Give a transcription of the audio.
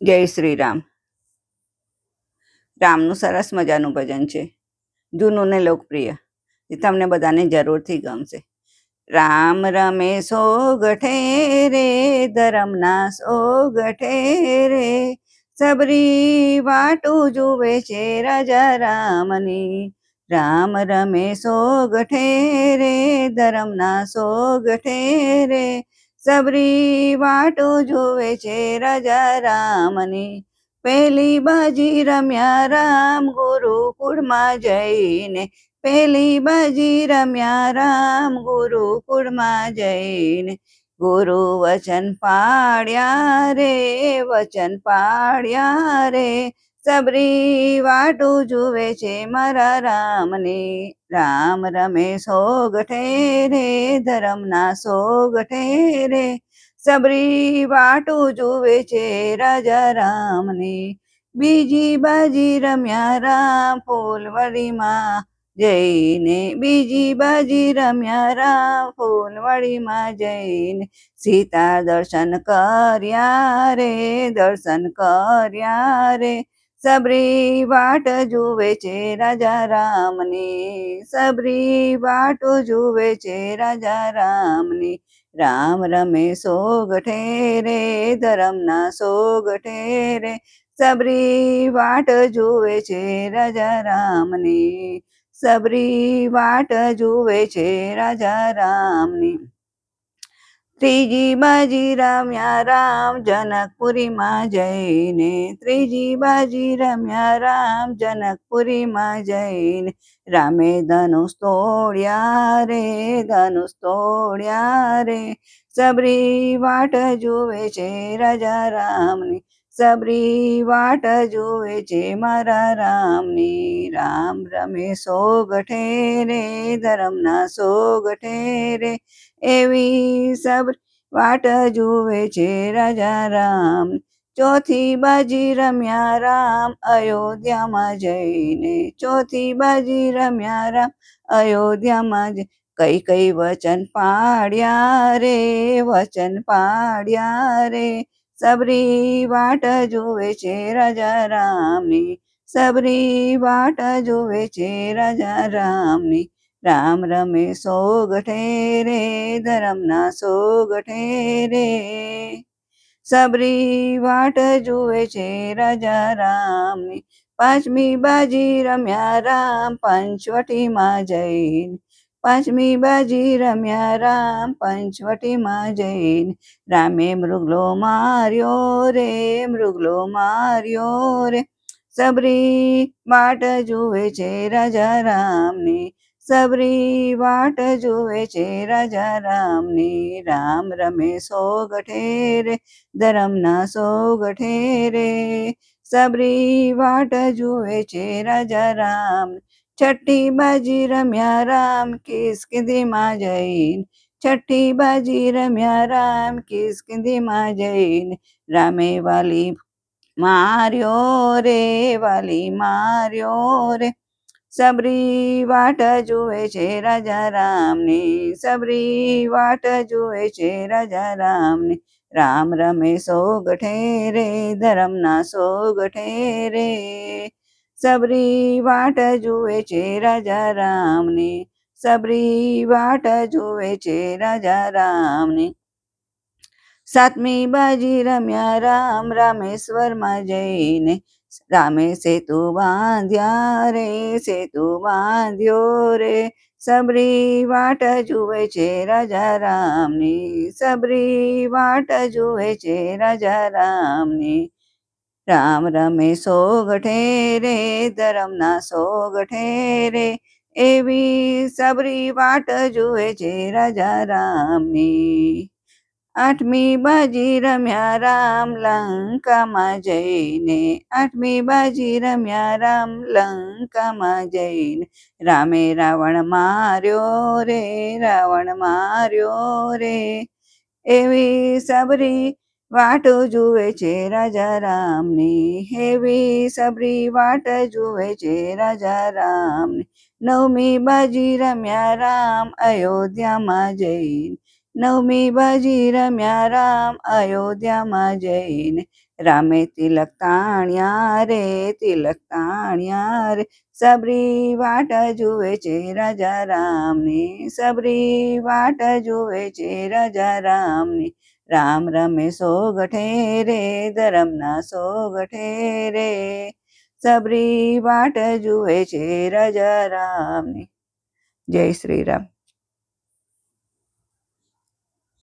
જય શ્રી રામ. રામનું સરસ મજાનું ભજન છે, જૂનું ને લોકપ્રિય, જે તમને બધાને જરૂરથી ગમશે. રામ રમે સોગઠે રે, ધરમના સોગઠે રે, સબરી વાટું જુએ છે રાજા રામની. રામ રમે સોગઠે રે, ધરમના સોગઠે રે, સબરી વાટું જુએ છે રાજા રામની. પહેલી બાજી રમ્યા રામ ગુરુકુળમાં જઈને, પહેલી બાજી રમ્યા રામ ગુરુકુળમાં જઈને, ગુરુ વચન પાડ્યા રે, વચન પાડ્યા રે, સબરી વાટું જુએ છે મારા રામની. રામ રમે સોગઠે રે, ધરમના સોગઠે રે, સબરી વાટું જુએ છે રાજા રામની. બીજી બાજી રમ્યા રામ ફૂલવડીમાં જઈને, બીજી બાજી રમ્યા રામ ફૂલવડીમાં જઈને, સીતા દર્શન કર્યા રે, દર્શન કર્યા રે, સબરી વાટ જુએ છે રાજા રામની. સબરી વાટ જુએ છે રાજા રામની. રામ રમે સોગઠે રે, ધરમના સોગઠે રે, સબરી વાટ જુએ છે રાજા રામની. સબરી વાટ જુએ છે રાજા રામની. ત્રીજી બાજી રમ્યા રામ જનકપુરીમાં જઈને, ત્રીજી બાજી રમ્યા રામ જનકપુરીમાં જઈને, રામે ધનુષ તોડ્યા રે, ધનુષ તોડ્યા રે, સબરી વાટ જુએ છે રાજા રામની. સબરી વાટ જુએ છે મારા રામની. રામ રમે સોગઠે રે, ધરમના સોગઠે રે, એવી સબરી વાટ જુએ છે રાજા રામ. ચોથી બાજી રમ્યા રામ અયોધ્યામાં જઈને, ચોથી બાજી રમ્યા રામ અયોધ્યામાં જઈ, કઈ કઈ વચન પાડ્યા રે, વચન પાડ્યા રે, સબરી વાટ જુએ છે રાજા રામની. સબરી વાટ જુએ છે રાજા રામની. રામ રમે સોગઠે રે, ધરમના સોગઠે રે, સબરી વાટ જુએ છે રાજા રામની. પાંચમી બાજી રમ્યા રામ પંચવટીમાં જઈને, પાંચમી બાજી રમ્યા રામ પંચવટીમાં જઈને, રામે મૃગલો માર્યો રે, મૃગલો માર્યો રે, સબરી વાટ જુએ છે રાજા રામની. સબરી વાટ જુએ છે રાજા રામની. રામ રમે સોગઠે રે, ધરમના સોગઠે રે, સબરી વાટ જુએ છે રાજા રામ. છઠ્ઠી બાજી રમ્યા રામ કિષ્કિંધીમાં જઈને, છઠ્ઠી બાજી રમ્યા રામ કિષ્કિંધીમાં જઈને, રામે વાલી માર્યો રે, વાલી માર્યો રે, સબરી વાટ જુએ છે રાજા રામની. સબરી વાટ જુએ છે રાજા રામની. રામ રમે સોગઠે રે, ધરમના સોગઠે રે, સબરી વાટ જુએ છે રાજા રામની. સબરી વાટ જુએ છે રાજા રામની. સાતમી બાજી રમ્યા રામ રામેશ્વરમાં જઈને, રામે સેતુ બાંધ્યા રે, સેતુ બાંધ્યો રે, સબરી વાટ જુએ છે રાજા રામની. સબરી વાટ જુએ છે રાજા રામની. રામ રમે સોગઠે રે, ધરમના સોગઠે રે, એવી સબરી વાટ જુએ છે રાજા રામની. આઠમી બાજી રમ્યા રામ લંકામાં જઈને, આઠમી બાજી રમ્યા રામ લંકામાં જઈને, રામે રાવણ માર્યો રે, રાવણ માર્યો રે, એવી સબરી વાટ જુએ છે રાજા રામની. એવી સબરી વાટ જુએ છે રાજા રામની. નવમી બાજી રમ્યા રામ અયોધ્યામાં જઈને, નવમી બાજી રમ્યા રામ અયોધ્યામાં જઈને, રામે તિલક તાણ્યા રે, તિલક તાણ્યા રે. સબરી વાટ જુએ છે રાજા રામની, સબરી વાટ જુએ છે રાજા રામની. રામ રમે સોગઠે રે, ધરમના સોગઠે રે. સબરી વાટ જુએ છે રાજા રામની. જય શ્રી રામ.